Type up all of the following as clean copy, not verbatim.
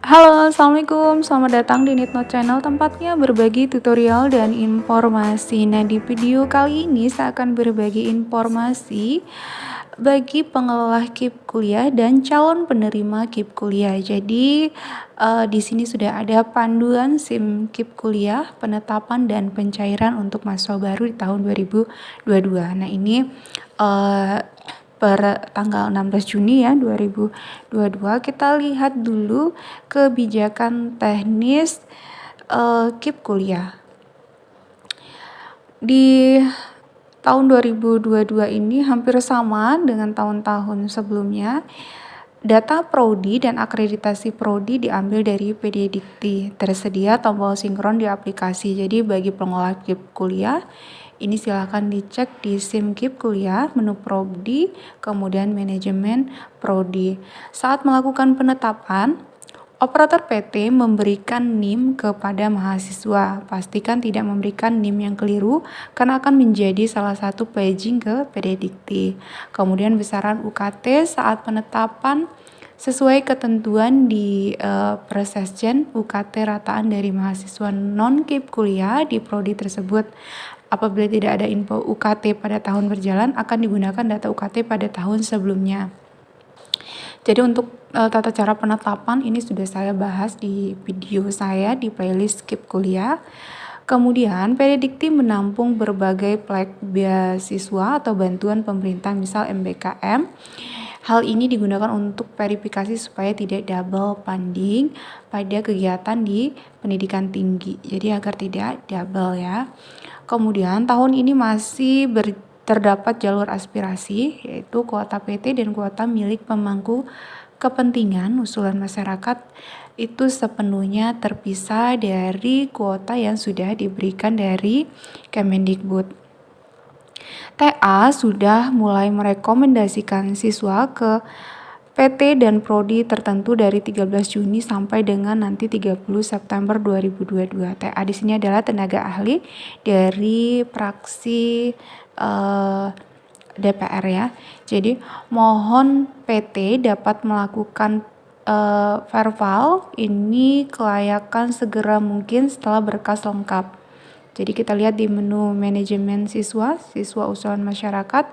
Halo, assalamualaikum. Selamat datang di Nitno Channel, tempatnya berbagi tutorial dan informasi. Nah, di video kali ini saya akan berbagi informasi bagi pengelola KIP kuliah dan calon penerima KIP kuliah. Jadi, di sini sudah ada panduan SIM KIP kuliah, penetapan dan pencairan untuk mahasiswa baru di tahun 2022. Nah, ini per tanggal 16 Juni ya 2022. Kita lihat dulu kebijakan teknis KIP kuliah. Di tahun 2022 ini hampir sama dengan tahun-tahun sebelumnya. Data prodi dan akreditasi prodi diambil dari PD Dikti. Tersedia tombol sinkron di aplikasi. Jadi bagi pengelola KIP kuliah, ini silakan dicek di SIM KIP kuliah, menu prodi, kemudian manajemen prodi. Saat melakukan penetapan, operator PT memberikan NIM kepada mahasiswa. Pastikan tidak memberikan NIM yang keliru karena akan menjadi salah satu paging ke PD Dikti. Kemudian besaran UKT saat penetapan sesuai ketentuan di Persesjen UKT rataan dari mahasiswa non-KIP kuliah di prodi tersebut. Apabila tidak ada info UKT pada tahun berjalan, akan digunakan data UKT pada tahun sebelumnya. Jadi untuk tata cara penetapan ini sudah saya bahas di video saya di playlist KIP kuliah. Kemudian PD Dikti menampung berbagai beasiswa atau bantuan pemerintah, misal MBKM. Hal ini digunakan untuk verifikasi supaya tidak double funding pada kegiatan di pendidikan tinggi. Jadi agar tidak double ya. Kemudian tahun ini masih terdapat jalur aspirasi, yaitu kuota PT dan kuota milik pemangku kepentingan usulan masyarakat itu sepenuhnya terpisah dari kuota yang sudah diberikan dari Kemendikbud. TA sudah mulai merekomendasikan siswa ke PT dan prodi tertentu dari 13 Juni sampai dengan nanti 30 September 2022. TA di sini adalah tenaga ahli dari praksi DPR ya. Jadi mohon PT dapat melakukan verbal ini kelayakan segera mungkin setelah berkas lengkap. Jadi kita lihat di menu manajemen siswa usulan masyarakat,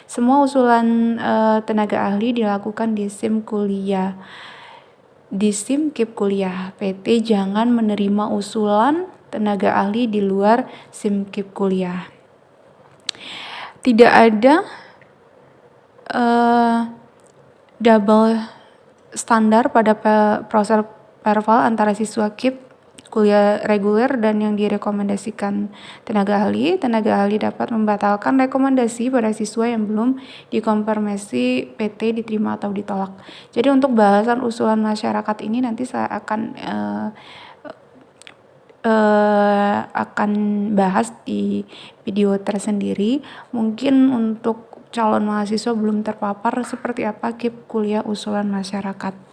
semua usulan tenaga ahli dilakukan di SIM kuliah. Di SIM KIP kuliah, PT jangan menerima usulan tenaga ahli di luar SIM KIP kuliah. Tidak ada double standar pada proses perval antara siswa KIP kuliah reguler dan yang direkomendasikan tenaga ahli. Tenaga ahli dapat membatalkan rekomendasi pada siswa yang belum dikonfirmasi PT diterima atau ditolak. Jadi untuk bahasan usulan masyarakat ini nanti saya akan bahas di video tersendiri. Mungkin untuk calon mahasiswa belum terpapar seperti apa KIP kuliah usulan masyarakat.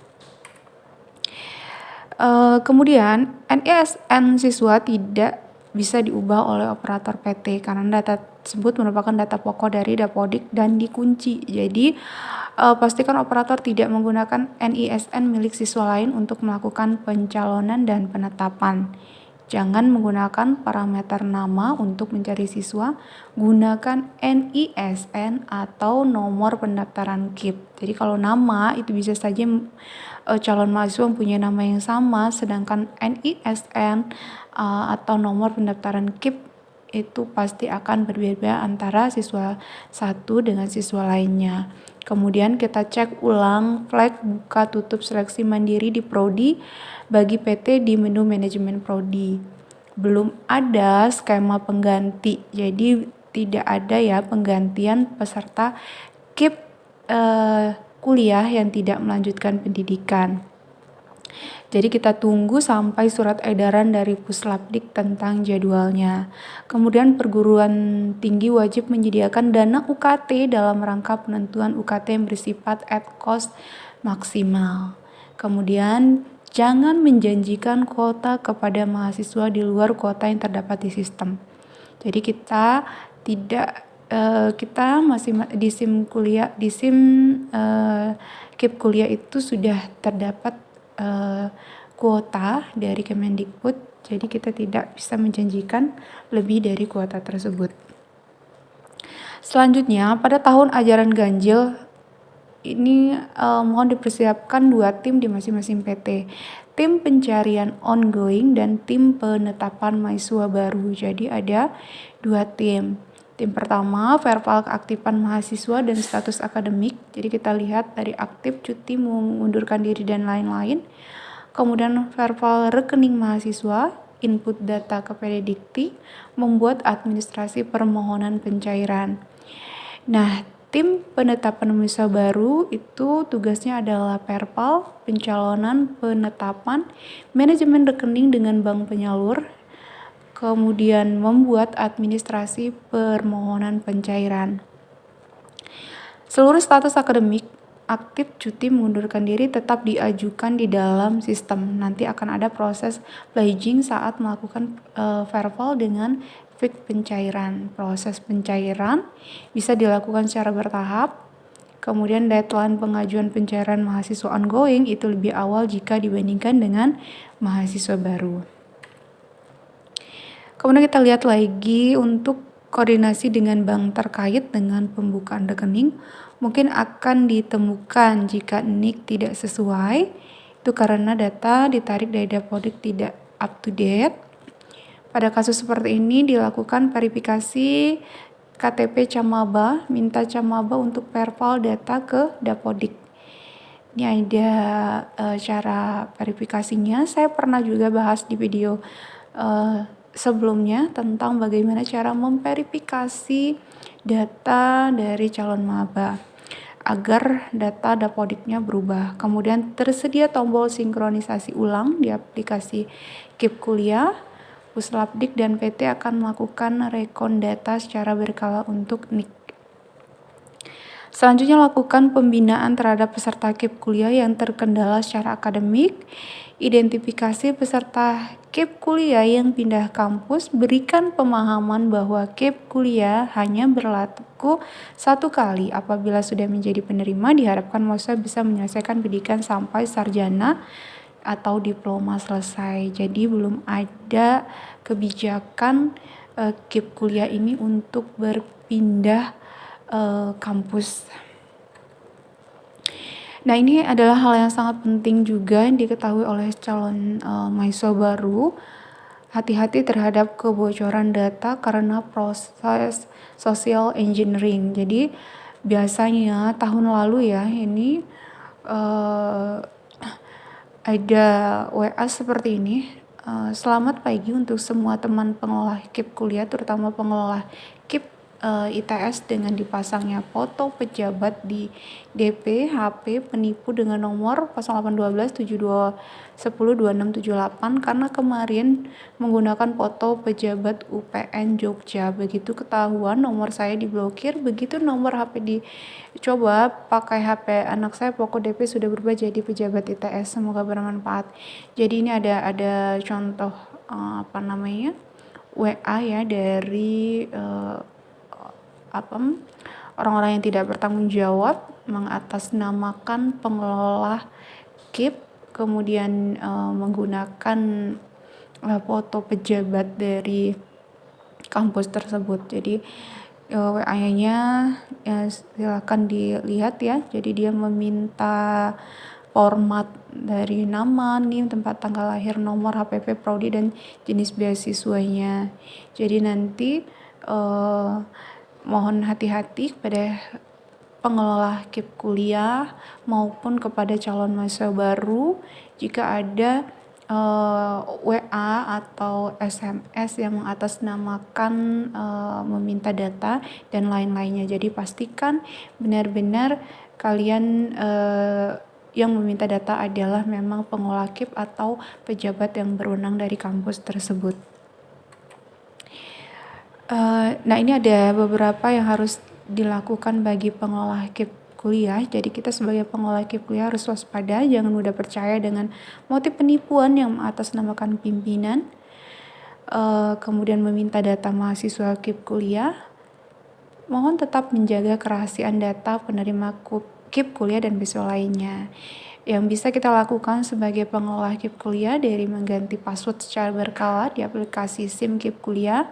Kemudian NISN siswa tidak bisa diubah oleh operator PT karena data tersebut merupakan data pokok dari Dapodik dan dikunci. Jadi pastikan operator tidak menggunakan NISN milik siswa lain untuk melakukan pencalonan dan penetapan. Jangan menggunakan parameter nama untuk mencari siswa, gunakan NISN atau nomor pendaftaran KIP. Jadi kalau nama itu bisa saja calon mahasiswa mempunyai nama yang sama, sedangkan NISN atau nomor pendaftaran KIP itu pasti akan berbeda antara siswa satu dengan siswa lainnya. Kemudian kita cek ulang flag buka tutup seleksi mandiri di prodi bagi PT di menu manajemen prodi. Belum ada skema pengganti, jadi tidak ada ya penggantian peserta KIP kuliah yang tidak melanjutkan pendidikan. Jadi kita tunggu sampai surat edaran dari Puslapdik tentang jadwalnya. Kemudian perguruan tinggi wajib menyediakan dana UKT dalam rangka penentuan UKT yang bersifat at cost maksimal. Kemudian jangan menjanjikan kuota kepada mahasiswa di luar kuota yang terdapat di sistem. Jadi kita masih di SIM kuliah, di SIM KIP kuliah itu sudah terdapat kuota dari Kemendikbud, jadi kita tidak bisa menjanjikan lebih dari kuota tersebut. Selanjutnya, pada tahun ajaran ganjil ini mohon dipersiapkan 2 tim di masing-masing PT. Tim pencarian ongoing dan tim penetapan mahasiswa baru. Jadi ada 2 tim. Tim pertama, verbal keaktifan mahasiswa dan status akademik. Jadi kita lihat dari aktif, cuti, mengundurkan diri, dan lain-lain. Kemudian verbal rekening mahasiswa, input data ke PDDikti, membuat administrasi permohonan pencairan. Nah, tim penetapan mahasiswa baru itu tugasnya adalah verbal, pencalonan, penetapan, manajemen rekening dengan bank penyalur, kemudian membuat administrasi permohonan pencairan. Seluruh status akademik, aktif, cuti, mengundurkan diri tetap diajukan di dalam sistem. Nanti akan ada proses pledging saat melakukan verbal dengan fix pencairan. Proses pencairan bisa dilakukan secara bertahap. Kemudian deadline pengajuan pencairan mahasiswa ongoing itu lebih awal jika dibandingkan dengan mahasiswa baru. Kemudian kita lihat lagi untuk koordinasi dengan bank terkait dengan pembukaan rekening, mungkin akan ditemukan jika NIK tidak sesuai, itu karena data ditarik dari Dapodik tidak up to date. Pada kasus seperti ini dilakukan verifikasi KTP Camaba, minta Camaba untuk verbal data ke Dapodik. Ini ada cara verifikasinya, saya pernah juga bahas di video sebelumnya tentang bagaimana cara memverifikasi data dari calon maba agar data Dapodiknya berubah. Kemudian tersedia tombol sinkronisasi ulang di aplikasi KIP Kuliah. Puslapdik dan PT akan melakukan rekon data secara berkala untuk NIK. Selanjutnya, lakukan pembinaan terhadap peserta KIP Kuliah yang terkendala secara akademik. Identifikasi peserta KIP Kuliah yang pindah kampus, berikan pemahaman bahwa KIP Kuliah hanya berlaku 1 kali. Apabila sudah menjadi penerima, diharapkan mahasiswa bisa menyelesaikan pendidikan sampai sarjana atau diploma selesai. Jadi belum ada kebijakan KIP Kuliah ini untuk berpindah kampus. Nah, ini adalah hal yang sangat penting juga yang diketahui oleh calon mahasiswa baru. Hati-hati terhadap kebocoran data karena proses social engineering. Jadi biasanya tahun lalu ya ini ada WA seperti ini. Selamat pagi untuk semua teman pengelola KIP Kuliah, terutama pengelola KIP ITS, dengan dipasangnya foto pejabat di DP HP penipu dengan nomor 0812-7210-2678 karena kemarin menggunakan foto pejabat UPN Jogja. Begitu ketahuan nomor saya diblokir, begitu nomor HP dicoba pakai HP anak saya, pokok DP sudah berubah jadi pejabat ITS. Semoga bermanfaat. Jadi ini ada contoh WA ya dari orang-orang yang tidak bertanggung jawab mengatasnamakan pengelola KIP, kemudian menggunakan foto pejabat dari kampus tersebut. Jadi WA-nya silakan dilihat ya. Jadi dia meminta format dari nama, NIM, tempat tanggal lahir, nomor HPP, prodi, dan jenis beasiswanya. Jadi nanti mohon hati-hati kepada pengelola KIP Kuliah maupun kepada calon mahasiswa baru jika ada WA atau SMS yang mengatasnamakan meminta data dan lain-lainnya. Jadi pastikan benar-benar kalian yang meminta data adalah memang pengelola KIP atau pejabat yang berwenang dari kampus tersebut. Nah, ini ada beberapa yang harus dilakukan bagi pengelola KIP Kuliah. Jadi kita sebagai pengelola KIP Kuliah harus waspada, jangan mudah percaya dengan motif penipuan yang mengatasnamakan pimpinan, kemudian meminta data mahasiswa KIP Kuliah. Mohon tetap menjaga kerahasiaan data penerima KIP Kuliah dan beasiswa lainnya. Yang bisa kita lakukan sebagai pengelola KIP kuliah dari mengganti password secara berkala di aplikasi SIM KIP kuliah.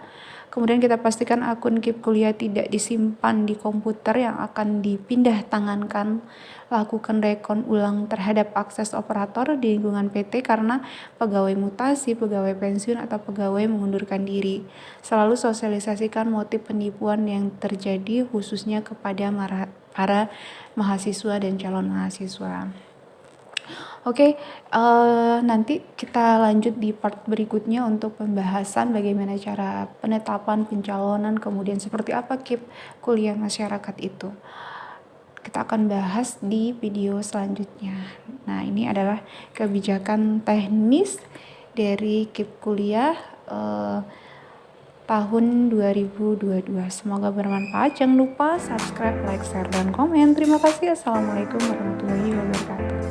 Kemudian kita pastikan akun KIP kuliah tidak disimpan di komputer yang akan dipindah tangankan. Lakukan rekon ulang terhadap akses operator di lingkungan PT karena pegawai mutasi, pegawai pensiun, atau pegawai mengundurkan diri. Selalu sosialisasikan motif penipuan yang terjadi khususnya kepada para mahasiswa dan calon mahasiswa. Oke, nanti kita lanjut di part berikutnya untuk pembahasan bagaimana cara penetapan pencalonan, kemudian seperti apa KIP kuliah masyarakat itu. Kita akan bahas di video selanjutnya. Nah, ini adalah kebijakan teknis dari KIP kuliah tahun 2022. Semoga bermanfaat. Jangan lupa subscribe, like, share, dan komen. Terima kasih. Assalamualaikum warahmatullahi wabarakatuh.